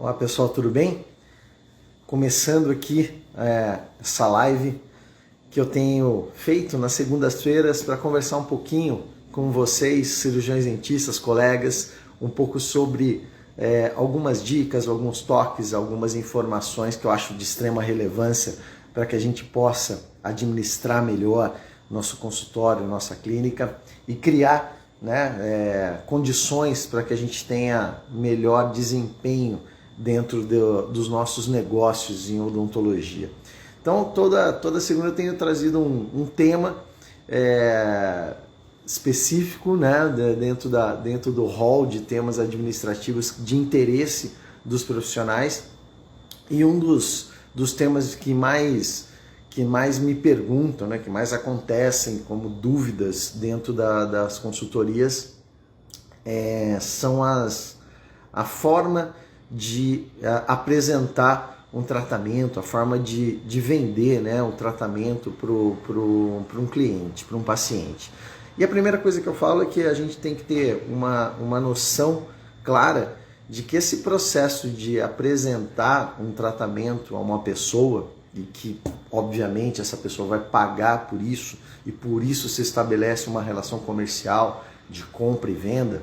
Olá pessoal, tudo bem? Começando aqui essa live que eu tenho feito nas segundas-feiras para conversar um pouquinho com vocês, cirurgiões dentistas, colegas, um pouco sobre algumas dicas, alguns toques, algumas informações que eu acho de extrema relevância para que a gente possa administrar melhor nosso consultório, nossa clínica e criar condições para que a gente tenha melhor desempenho dentro dos nossos negócios em odontologia. Então, toda segunda eu tenho trazido um tema específico, dentro do hall de temas administrativos de interesse dos profissionais, e um dos temas que mais me perguntam, que mais acontecem como dúvidas dentro das consultorias, são a forma de apresentar um tratamento, a forma de vender o tratamento para um cliente, para um paciente. E a primeira coisa que eu falo é que a gente tem que ter uma noção clara de que esse processo de apresentar um tratamento a uma pessoa, e que obviamente essa pessoa vai pagar por isso, e por isso se estabelece uma relação comercial de compra e venda,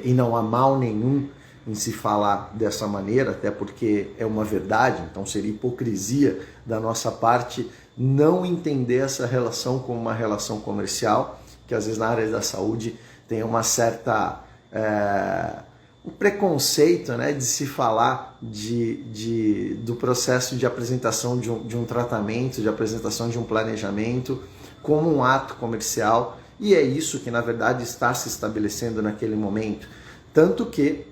e não há mal nenhum em se falar dessa maneira, até porque é uma verdade, então seria hipocrisia da nossa parte não entender essa relação como uma relação comercial, que às vezes na área da saúde tem uma certa um preconceito de se falar do processo de apresentação de um tratamento, de apresentação de um planejamento como um ato comercial, e é isso que na verdade está se estabelecendo naquele momento, tanto que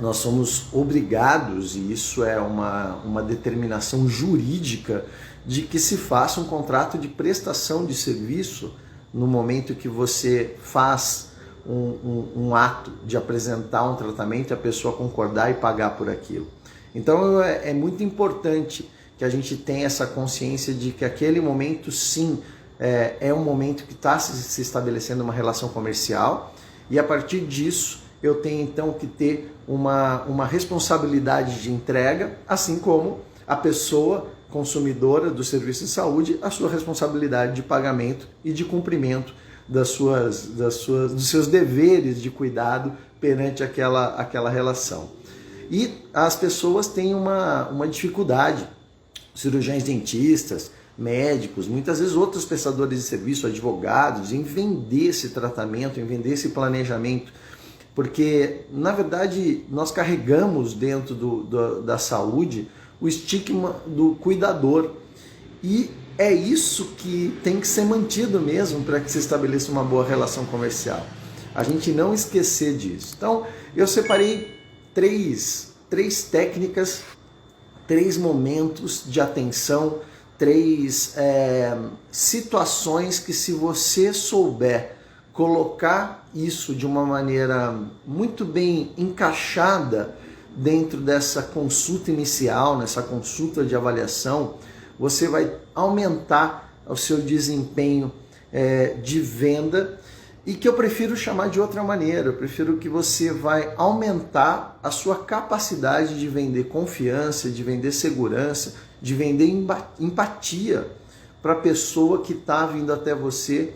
nós somos obrigados, e isso é uma determinação jurídica, de que se faça um contrato de prestação de serviço no momento que você faz um ato de apresentar um tratamento e a pessoa concordar e pagar por aquilo. Então é muito importante que a gente tenha essa consciência de que aquele momento sim é um momento que está se estabelecendo uma relação comercial, e a partir disso eu tenho então que ter uma responsabilidade de entrega, assim como a pessoa consumidora do serviço de saúde, a sua responsabilidade de pagamento e de cumprimento dos seus deveres de cuidado perante aquela relação. E as pessoas têm uma dificuldade, cirurgiões dentistas, médicos, muitas vezes outros prestadores de serviço, advogados, em vender esse tratamento, em vender esse planejamento, porque na verdade nós carregamos dentro da saúde o estigma do cuidador, e é isso que tem que ser mantido mesmo para que se estabeleça uma boa relação comercial. A gente não esquecer disso. Então, eu separei três técnicas, 3 momentos de atenção, 3 situações que, se você souber colocar isso de uma maneira muito bem encaixada dentro dessa consulta inicial, nessa consulta de avaliação, você vai aumentar o seu desempenho de venda, e que eu prefiro chamar de outra maneira. Eu prefiro que você vai aumentar a sua capacidade de vender confiança, de vender segurança, de vender empatia para a pessoa que está vindo até você,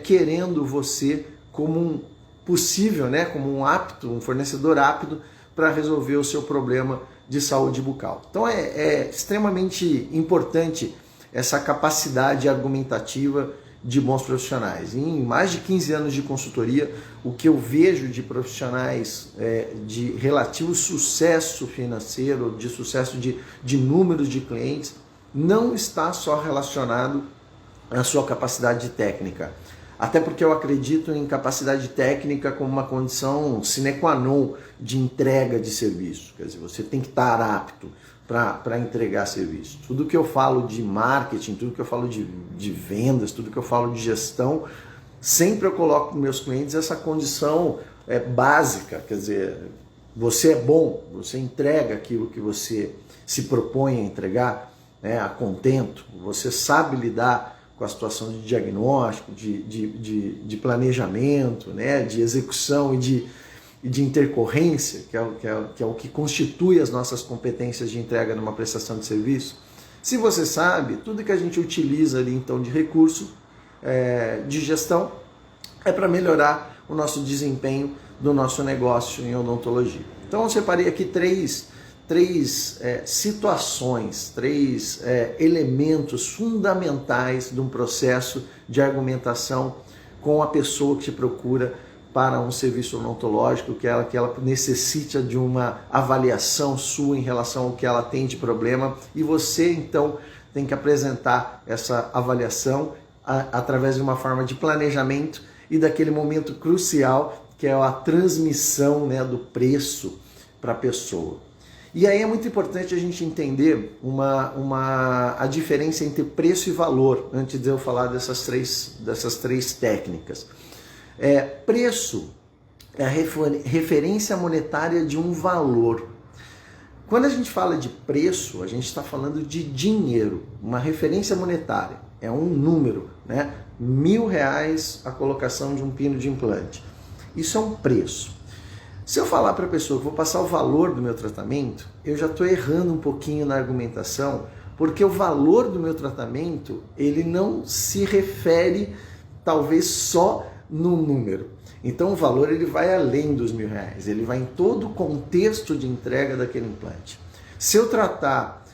querendo você como um possível, como um fornecedor apto para resolver o seu problema de saúde bucal. Então é extremamente importante essa capacidade argumentativa de bons profissionais. Em mais de 15 anos de consultoria, o que eu vejo de profissionais de relativo sucesso financeiro, de sucesso de números de clientes, não está só relacionado à sua capacidade técnica. Até porque eu acredito em capacidade técnica como uma condição sine qua non de entrega de serviço. Quer dizer, você tem que estar apto para entregar serviço. Tudo que eu falo de marketing, tudo que eu falo de vendas, tudo que eu falo de gestão, sempre eu coloco para meus clientes essa condição básica. Quer dizer, você é bom, você entrega aquilo que você se propõe a entregar, a contento, você sabe lidar com a situação de diagnóstico, de planejamento, de execução e e de intercorrência, que é o que constitui as nossas competências de entrega numa prestação de serviço, se você sabe, tudo que a gente utiliza ali então de recurso de gestão é para melhorar o nosso desempenho do nosso negócio em odontologia. Então eu separei aqui três situações, três elementos fundamentais de um processo de argumentação com a pessoa que te procura para um serviço odontológico, que ela necessita de uma avaliação sua em relação ao que ela tem de problema, e você então tem que apresentar essa avaliação através de uma forma de planejamento e daquele momento crucial que é a transmissão, né, do preço para a pessoa. E aí é muito importante a gente entender a diferença entre preço e valor, antes de eu falar dessas três técnicas. Preço é a referência monetária de um valor. Quando a gente fala de preço, a gente está falando de dinheiro, uma referência monetária, é um número, né? R$1.000 a colocação de um pino de implante. Isso é um preço. Se eu falar para a pessoa que vou passar o valor do meu tratamento, eu já estou errando um pouquinho na argumentação, porque o valor do meu tratamento, ele não se refere talvez só no número. Então o valor ele vai além dos R$1.000, ele vai em todo o contexto de entrega daquele implante. Se eu tratar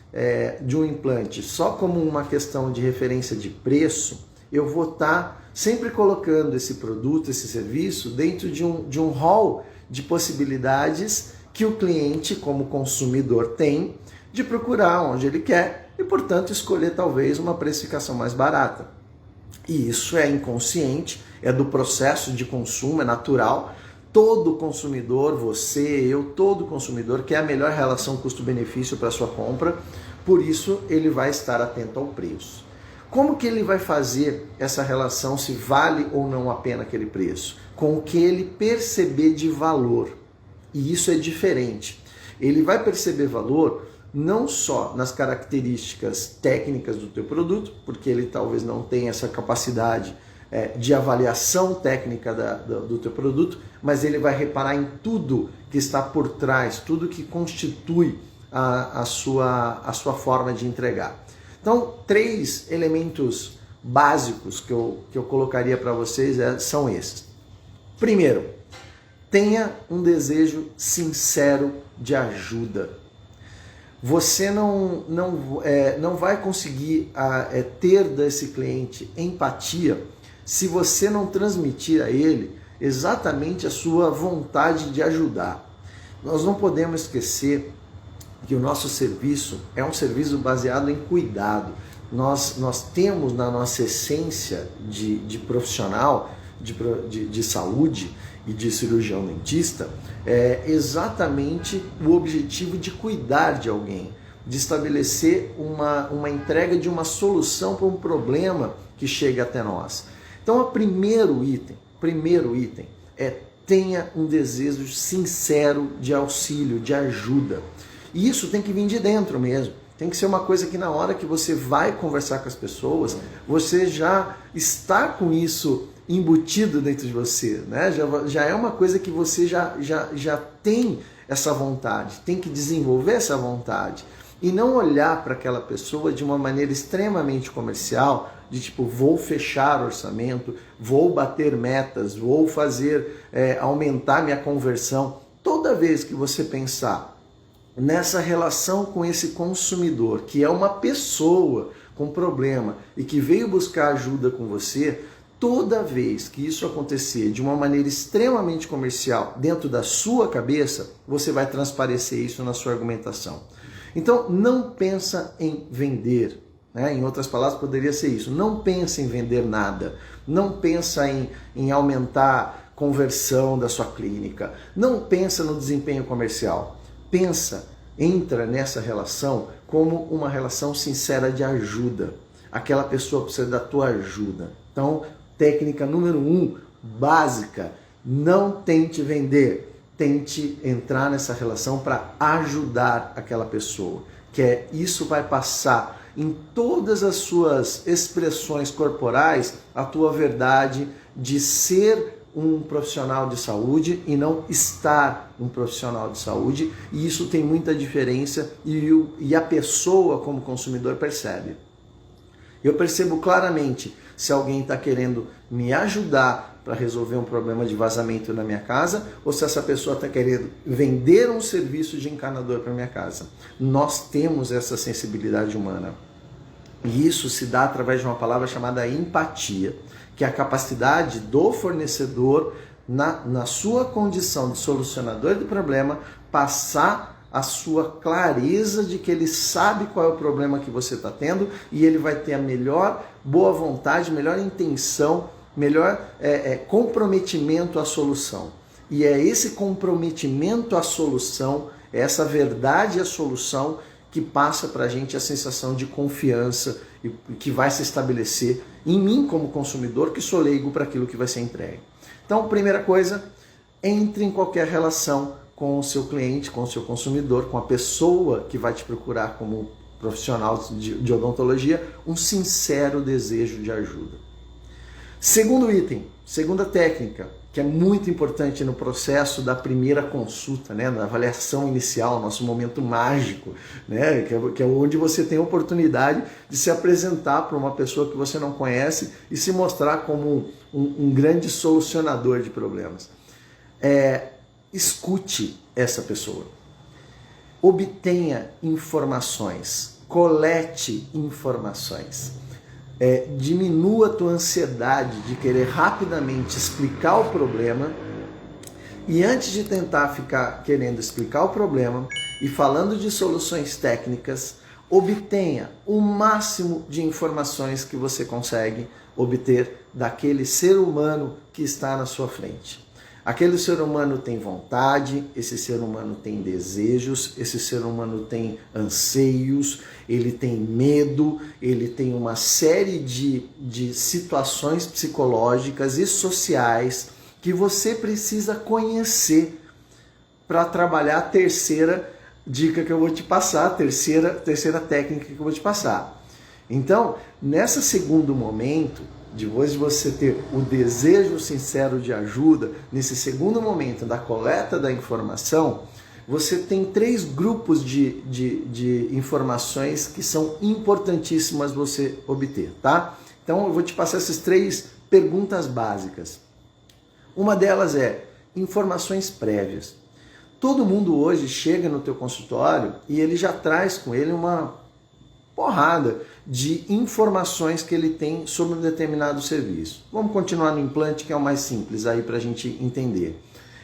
de um implante só como uma questão de referência de preço, eu vou estar sempre colocando esse produto, esse serviço dentro de um hall de possibilidades que o cliente, como consumidor, tem de procurar onde ele quer e, portanto, escolher talvez uma precificação mais barata. E isso é inconsciente, é do processo de consumo, é natural. Todo consumidor, você, eu, todo consumidor quer a melhor relação custo-benefício para a sua compra, por isso ele vai estar atento ao preço. Como que ele vai fazer essa relação, se vale ou não a pena aquele preço? Com o que ele perceber de valor. E isso é diferente. Ele vai perceber valor não só nas características técnicas do teu produto, porque ele talvez não tenha essa capacidade de avaliação técnica do teu produto, mas ele vai reparar em tudo que está por trás, tudo que constitui a sua forma de entregar. Então, 3 elementos básicos que eu colocaria para vocês são esses. Primeiro, tenha um desejo sincero de ajuda. Você não vai conseguir ter desse cliente empatia se você não transmitir a ele exatamente a sua vontade de ajudar. Nós não podemos esquecer que o nosso serviço é um serviço baseado em cuidado. Nós temos na nossa essência de profissional de saúde e de cirurgião dentista exatamente o objetivo de cuidar de alguém, de estabelecer uma entrega de uma solução para um problema que chega até nós. Então, o primeiro item é tenha um desejo sincero de auxílio, de ajuda. E isso tem que vir de dentro mesmo. Tem que ser uma coisa que na hora que você vai conversar com as pessoas, você já está com isso embutido dentro de você, né? Já é uma coisa que você já tem essa vontade, tem que desenvolver essa vontade. E não olhar para aquela pessoa de uma maneira extremamente comercial, de tipo, vou fechar orçamento, vou bater metas, vou fazer aumentar minha conversão. Toda vez que você pensar nessa relação com esse consumidor, que é uma pessoa com problema e que veio buscar ajuda com você, toda vez que isso acontecer de uma maneira extremamente comercial dentro da sua cabeça, você vai transparecer isso na sua argumentação. Então, não pensa em vender, né? Em outras palavras, poderia ser isso. Não pensa em vender nada. Não pensa em aumentar conversão da sua clínica. Não pensa no desempenho comercial. Entra nessa relação como uma relação sincera de ajuda. Aquela pessoa precisa da tua ajuda. Então, técnica número 1, básica, não tente vender. Tente entrar nessa relação para ajudar aquela pessoa. Isso vai passar em todas as suas expressões corporais a tua verdade de ser um profissional de saúde e não estar um profissional de saúde, e isso tem muita diferença e a pessoa como consumidor percebe. Eu percebo claramente se alguém está querendo me ajudar para resolver um problema de vazamento na minha casa ou se essa pessoa está querendo vender um serviço de encanador para minha casa. Nós temos essa sensibilidade humana. E isso se dá através de uma palavra chamada empatia, que é a capacidade do fornecedor, na sua condição de solucionador do problema, passar a sua clareza de que ele sabe qual é o problema que você está tendo e ele vai ter a melhor boa vontade, melhor intenção, melhor comprometimento à solução. E é esse comprometimento à solução, essa verdade à solução, que passa para a gente a sensação de confiança e que vai se estabelecer em mim como consumidor, que sou leigo para aquilo que vai ser entregue. Então, primeira coisa, entre em qualquer relação com o seu cliente, com o seu consumidor, com a pessoa que vai te procurar como profissional de odontologia, um sincero desejo de ajuda. Segundo item, segunda técnica, que é muito importante no processo da primeira consulta, né, na avaliação inicial, nosso momento mágico, né, que é onde você tem a oportunidade de se apresentar para uma pessoa que você não conhece e se mostrar como um grande solucionador de problemas. Escute essa pessoa, obtenha informações, colete informações. Diminua a tua ansiedade de querer rapidamente explicar o problema e antes de tentar ficar querendo explicar o problema e falando de soluções técnicas, obtenha o máximo de informações que você consegue obter daquele ser humano que está na sua frente. Aquele ser humano tem vontade, esse ser humano tem desejos, esse ser humano tem anseios, ele tem medo, ele tem uma série de situações psicológicas e sociais que você precisa conhecer para trabalhar a terceira dica que eu vou te passar, a terceira técnica que eu vou te passar. Então, nesse segundo momento, depois de você ter o desejo sincero de ajuda, nesse segundo momento da coleta da informação, você tem 3 grupos de informações que são importantíssimas você obter, tá? Então eu vou te passar essas 3 perguntas básicas. Uma delas é informações prévias. Todo mundo hoje chega no teu consultório e ele já traz com ele uma porrada de informações que ele tem sobre um determinado serviço. Vamos continuar no implante, que é o mais simples aí para a gente entender.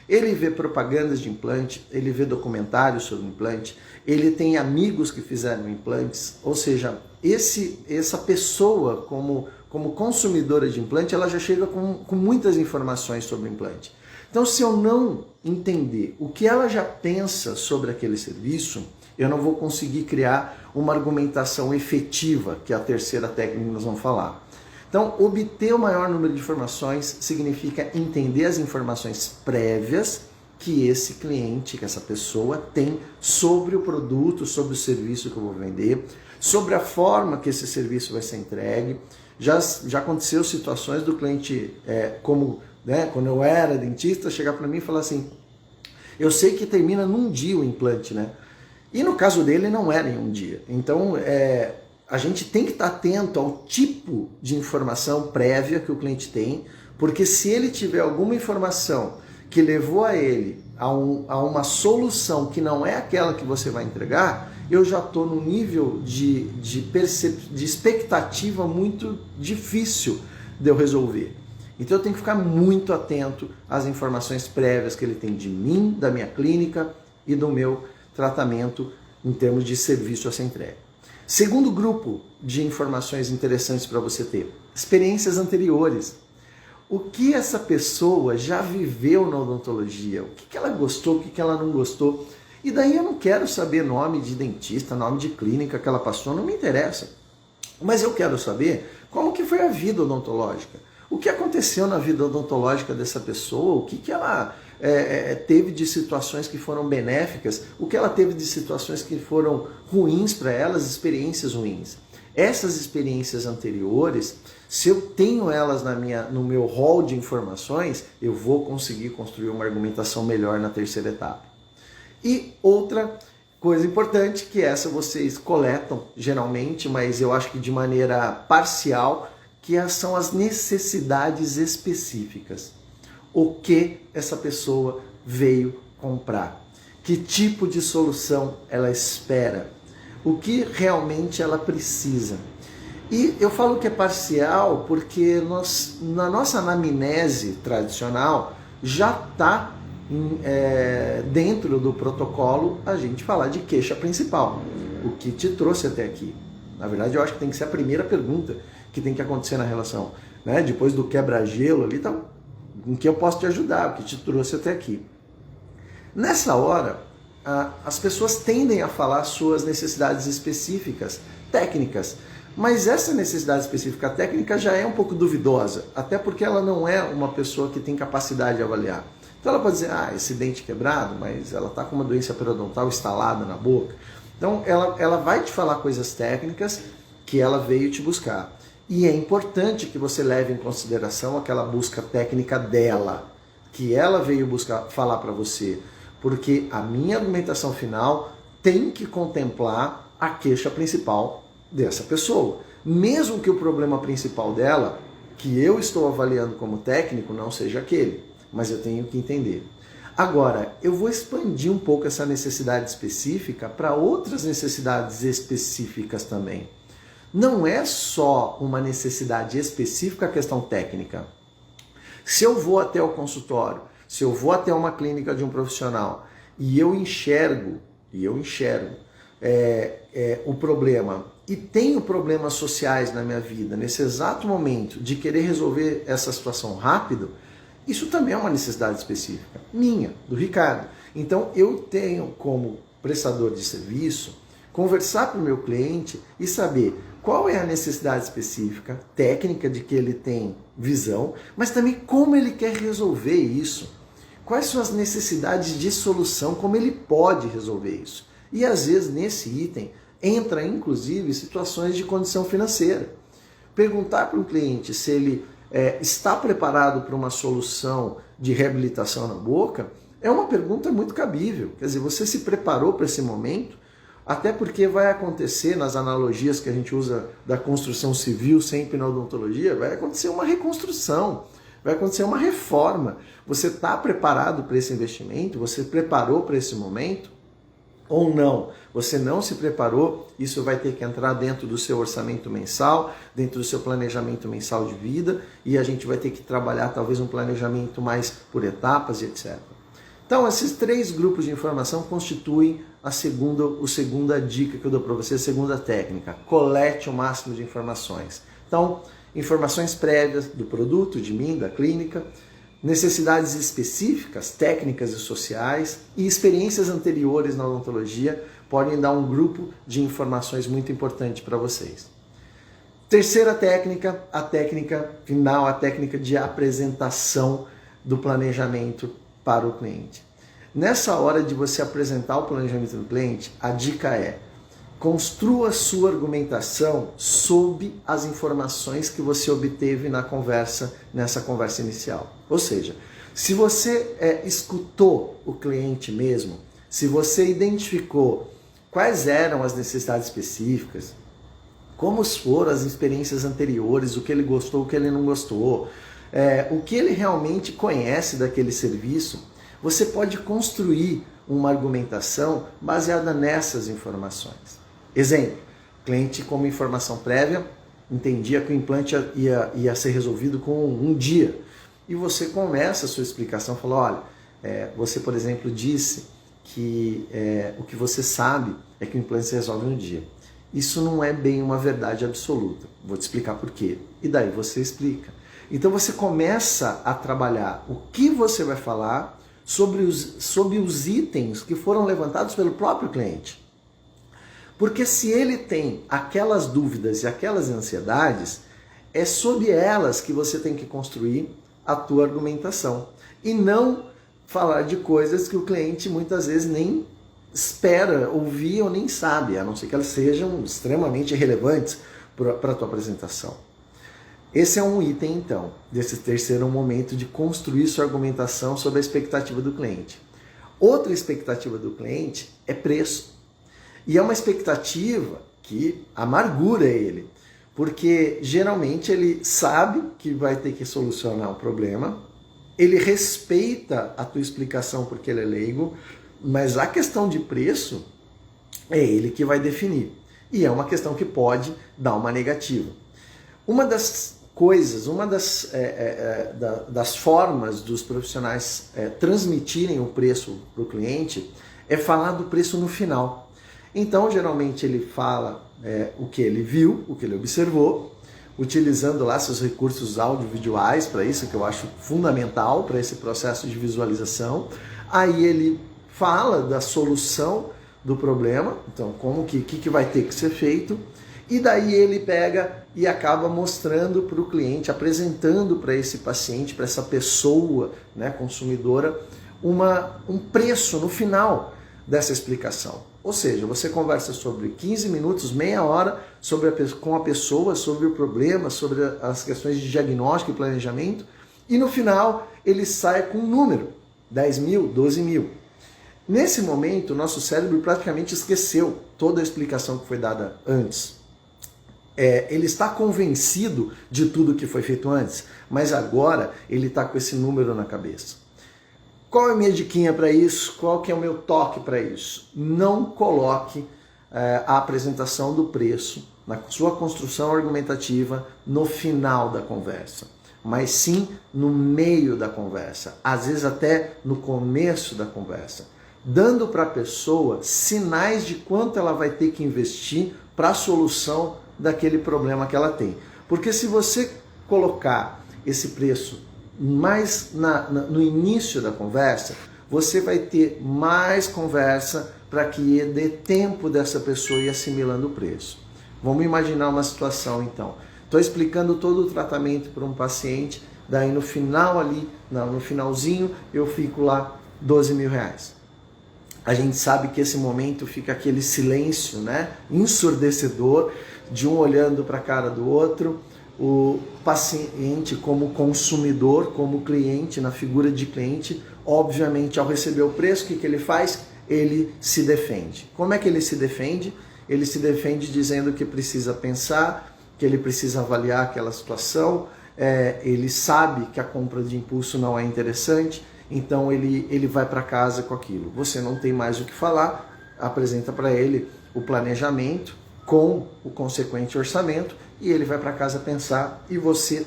Ele vê propagandas de implante, ele vê documentários sobre implante, ele tem amigos que fizeram implantes, ou seja, essa pessoa como consumidora de implante, ela já chega com muitas informações sobre o implante. Então, se eu não entender o que ela já pensa sobre aquele serviço, eu não vou conseguir criar uma argumentação efetiva, que é a terceira técnica que nós vamos falar. Então, obter o maior número de informações significa entender as informações prévias que esse cliente, que essa pessoa tem sobre o produto, sobre o serviço que eu vou vender, sobre a forma que esse serviço vai ser entregue. Já aconteceu situações do cliente, quando eu era dentista, chegar para mim e falar assim, eu sei que termina num dia o implante, né? E no caso dele não era em um dia. Então, a gente tem que estar atento ao tipo de informação prévia que o cliente tem, porque se ele tiver alguma informação que levou a ele a uma solução que não é aquela que você vai entregar, eu já estou num nível de expectativa muito difícil de eu resolver. Então eu tenho que ficar muito atento às informações prévias que ele tem de mim, da minha clínica e do meu tratamento em termos de serviço a ser entregue. Segundo grupo de informações interessantes para você ter, experiências anteriores. O que essa pessoa já viveu na odontologia, o que ela gostou, o que ela não gostou. E daí eu não quero saber nome de dentista, nome de clínica que ela passou, não me interessa. Mas eu quero saber como que foi a vida odontológica. O que aconteceu na vida odontológica dessa pessoa, o que ela teve de situações que foram benéficas, o que ela teve de situações que foram ruins para elas, experiências ruins. essas experiências anteriores, se eu tenho elas no meu hall de informações, eu vou conseguir construir uma argumentação melhor na terceira etapa. E outra coisa importante, que essa vocês coletam geralmente, mas eu acho que de maneira parcial, que são as necessidades específicas. O que essa pessoa veio comprar? Que tipo de solução ela espera? O que realmente ela precisa? E eu falo que é parcial porque na nossa anamnese tradicional já está dentro do protocolo a gente falar de queixa principal. O que te trouxe até aqui? Na verdade, eu acho que tem que ser a primeira pergunta que tem que acontecer na relação. Né? Depois do quebra-gelo ali, tá, em que eu posso te ajudar? O que te trouxe até aqui? Nessa hora, as pessoas tendem a falar suas necessidades específicas, técnicas, mas essa necessidade específica técnica já é um pouco duvidosa, até porque ela não é uma pessoa que tem capacidade de avaliar. Então ela pode dizer, esse dente quebrado, mas ela está com uma doença periodontal instalada na boca. Então ela vai te falar coisas técnicas que ela veio te buscar. E é importante que você leve em consideração aquela busca técnica dela, que ela veio falar para você. Porque a minha argumentação final tem que contemplar a queixa principal dessa pessoa. Mesmo que o problema principal dela, que eu estou avaliando como técnico, não seja aquele. Mas eu tenho que entender. Agora, eu vou expandir um pouco essa necessidade específica para outras necessidades específicas também. Não é só uma necessidade específica a questão técnica. Se eu vou até o consultório, se eu vou até uma clínica de um profissional e eu enxergo o problema e tenho problemas sociais na minha vida, nesse exato momento de querer resolver essa situação rápido, isso também é uma necessidade específica, minha, do Ricardo. Então eu tenho como prestador de serviço conversar com o meu cliente e saber qual é a necessidade específica, técnica de que ele tem visão, mas também como ele quer resolver isso. Quais são as necessidades de solução, como ele pode resolver isso. E às vezes nesse item entra inclusive situações de condição financeira. Perguntar para um cliente se ele está preparado para uma solução de reabilitação na boca é uma pergunta muito cabível. Quer dizer, você se preparou para esse momento? Até porque vai acontecer, nas analogias que a gente usa da construção civil sempre na odontologia, vai acontecer uma reconstrução, vai acontecer uma reforma. Você está preparado para esse investimento? Você preparou para esse momento? Ou não? Você não se preparou? Isso vai ter que entrar dentro do seu orçamento mensal, dentro do seu planejamento mensal de vida, e a gente vai ter que trabalhar talvez um planejamento mais por etapas e etc. Então, esses 3 grupos de informação constituem a segunda dica que eu dou para você, a segunda técnica. Colete o máximo de informações. Então, informações prévias do produto, de mim, da clínica, necessidades específicas, técnicas e sociais e experiências anteriores na odontologia podem dar um grupo de informações muito importante para vocês. Terceira técnica, a técnica final, a técnica de apresentação do planejamento para o cliente. Nessa hora de você apresentar o planejamento do cliente, a dica é: construa sua argumentação sob as informações que você obteve nessa conversa inicial. Ou seja, se você escutou o cliente mesmo, se você identificou quais eram as necessidades específicas, como foram as experiências anteriores, o que ele gostou, o que ele não gostou, o que ele realmente conhece daquele serviço, você pode construir uma argumentação baseada nessas informações. Exemplo, cliente como informação prévia entendia que o implante ia ser resolvido com um dia. E você começa a sua explicação, fala, olha, você, por exemplo, disse que o que você sabe é que o implante se resolve em um dia. Isso não é bem uma verdade absoluta. Vou te explicar por quê. E daí você explica. Então você começa a trabalhar o que você vai falar sobre os itens que foram levantados pelo próprio cliente. Porque se ele tem aquelas dúvidas e aquelas ansiedades, é sobre elas que você tem que construir a tua argumentação. E não falar de coisas que o cliente muitas vezes nem espera ouvir ou nem sabe, a não ser que elas sejam extremamente relevantes, para a tua apresentação. Esse é um item, então, desse terceiro momento de construir sua argumentação sobre a expectativa do cliente. Outra expectativa do cliente é preço. E é uma expectativa que amargura ele, porque geralmente ele sabe que vai ter que solucionar o problema, ele respeita a tua explicação porque ele é leigo, mas a questão de preço é ele que vai definir. E é uma questão que pode dar uma negativa. Uma das coisas, uma das formas dos profissionais transmitirem o preço para o cliente é falar do preço no final. Então, geralmente, ele fala o que ele viu, o que ele observou, utilizando lá seus recursos audiovisuais para isso, que eu acho fundamental para esse processo de visualização. Aí ele fala da solução do problema, então como que vai ter que ser feito, e daí ele pega e acaba mostrando para o cliente, apresentando para esse paciente, para essa pessoa, né, consumidora, um preço no final dessa explicação. Ou seja, você conversa sobre 15 minutos, meia hora com a pessoa, sobre o problema, sobre as questões de diagnóstico e planejamento, e no final ele sai com um número, 10 mil, 12 mil. Nesse momento, o nosso cérebro praticamente esqueceu toda a explicação que foi dada antes. Ele está convencido de tudo que foi feito antes, mas agora ele está com esse número na cabeça. Qual é a minha diquinha para isso? Qual que é o meu toque para isso? Não coloque a apresentação do preço na sua construção argumentativa no final da conversa, mas sim no meio da conversa, às vezes até no começo da conversa, dando para a pessoa sinais de quanto ela vai ter que investir para a solução daquele problema que ela tem. Porque se você colocar esse preço mais no início da conversa, você vai ter mais conversa para que dê tempo dessa pessoa ir assimilando o preço. Vamos imaginar uma situação então. Estou explicando todo o tratamento para um paciente, daí no final ali, no finalzinho, eu fico lá 12 mil reais. A gente sabe que esse momento fica aquele silêncio, né, ensurdecedor, de um olhando para a cara do outro, o paciente como consumidor, como cliente, na figura de cliente, obviamente ao receber o preço, o que ele faz? Ele se defende. Como é que ele se defende? Ele se defende dizendo que precisa pensar, que ele precisa avaliar aquela situação, ele sabe que a compra de impulso não é interessante, então ele vai para casa com aquilo. Você não tem mais o que falar, apresenta para ele o planejamento com o consequente orçamento e ele vai para casa pensar e você,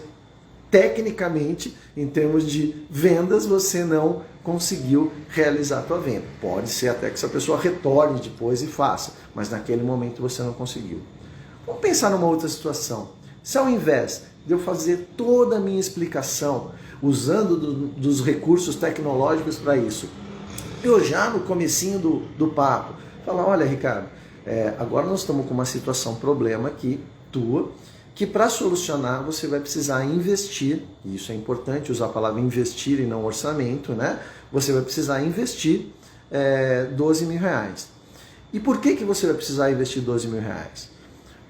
tecnicamente, em termos de vendas, você não conseguiu realizar a tua venda. Pode ser até que essa pessoa retorne depois e faça, mas naquele momento você não conseguiu. Vamos pensar numa outra situação. Se ao invés de eu fazer toda a minha explicação usando dos recursos tecnológicos para isso, eu já no comecinho do papo falar, olha Ricardo, agora nós estamos com uma situação, problema aqui, tua, que para solucionar você vai precisar investir, e isso é importante, usar a palavra investir e não orçamento, né? Você vai precisar investir 12 mil reais. E por que você vai precisar investir 12 mil reais?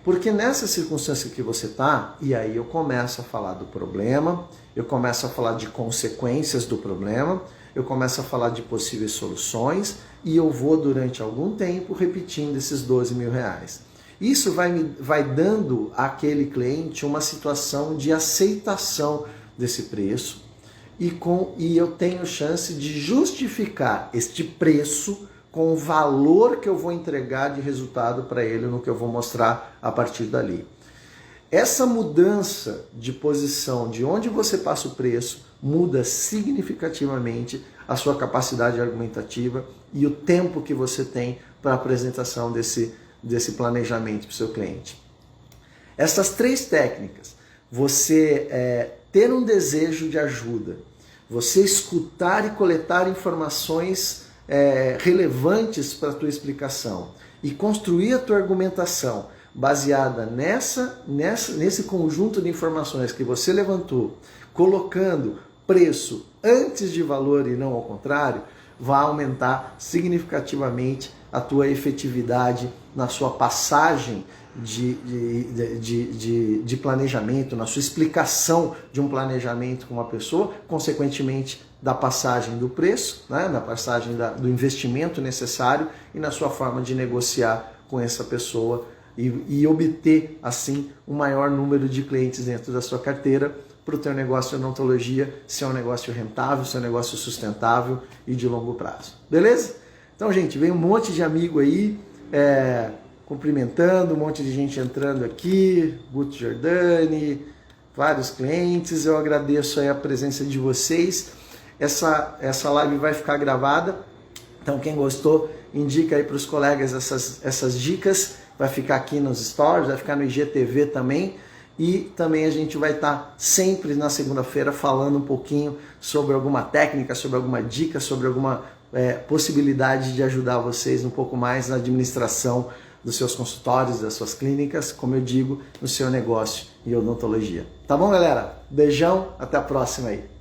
Porque nessa circunstância que você está, e aí eu começo a falar do problema, eu começo a falar de consequências do problema, eu começo a falar de possíveis soluções e eu vou durante algum tempo repetindo esses 12 mil reais. Isso vai dando àquele cliente uma situação de aceitação desse preço e eu tenho chance de justificar este preço com o valor que eu vou entregar de resultado para ele no que eu vou mostrar a partir dali. Essa mudança de posição, de onde você passa o preço, muda significativamente a sua capacidade argumentativa e o tempo que você tem para a apresentação desse planejamento para o seu cliente. Essas três técnicas, você ter um desejo de ajuda, você escutar e coletar informações relevantes para a tua explicação e construir a tua argumentação baseada nesse conjunto de informações que você levantou, colocando preço antes de valor e não ao contrário, vai aumentar significativamente a tua efetividade na sua passagem de planejamento, na sua explicação de um planejamento com uma pessoa, consequentemente da passagem do preço, né, na passagem do investimento necessário e na sua forma de negociar com essa pessoa e obter, assim, um maior número de clientes dentro da sua carteira para o teu negócio de odontologia ser um negócio rentável, ser um negócio sustentável e de longo prazo. Beleza? Então, gente, vem um monte de amigo aí, cumprimentando, um monte de gente entrando aqui, Guto Giordani, vários clientes, eu agradeço aí a presença de vocês. Essa live vai ficar gravada, então quem gostou, indica aí para os colegas essas dicas, vai ficar aqui nos stories, vai ficar no IGTV também, e também a gente vai estar sempre na segunda-feira falando um pouquinho sobre alguma técnica, sobre alguma dica, sobre alguma possibilidade de ajudar vocês um pouco mais na administração dos seus consultórios, das suas clínicas, como eu digo, no seu negócio em odontologia. Tá bom, galera? Beijão, até a próxima aí.